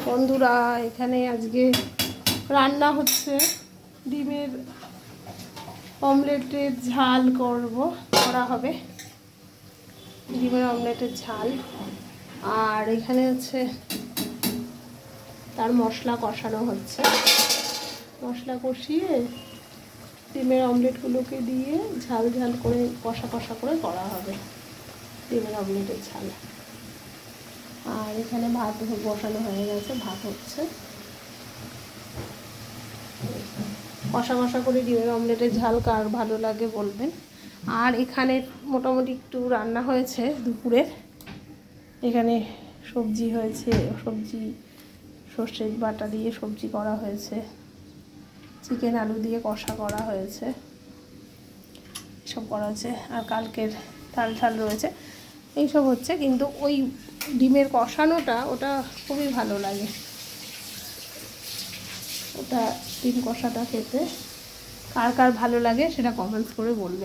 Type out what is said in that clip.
বন্ধুরা, এখানে আজকে রান্না হচ্ছে ডিমের অমলেটের ঝাল করা হবে, ডিমের অমলেটের ঝাল। আর এখানে হচ্ছে তার মশলা কষানো হচ্ছে, মশলা কষিয়ে ডিমের অমলেটগুলোকে দিয়ে ঝাল ঝাল করে কষা কষা করে করা হবে ডিমের অমলেটের ঝাল। আর এখানে ভাত বসানো হয়ে গেছে, ভাত হচ্ছে। কষা কষা করে ডিমের অমলেটের ঝাল কার ভালো লাগে বলবেন। আর এখানে মোটামুটি একটু রান্না হয়েছে দুপুরের। এখানে সবজি হয়েছে, সবজি সর্ষের বাটা দিয়ে সবজি করা হয়েছে, চিকেন আলু দিয়ে কষা করা হয়েছে, এসব করা হয়েছে। আর কালকের ডাল ঠাল রয়েছে, এইসব হচ্ছে। কিন্তু ওই ডিমের কষানোটা ওটা খুবই ভালো লাগে, ওটা ডিম কষাটা খেতে কার কার ভালো লাগে সেটা কমেন্টস করে বলবেন।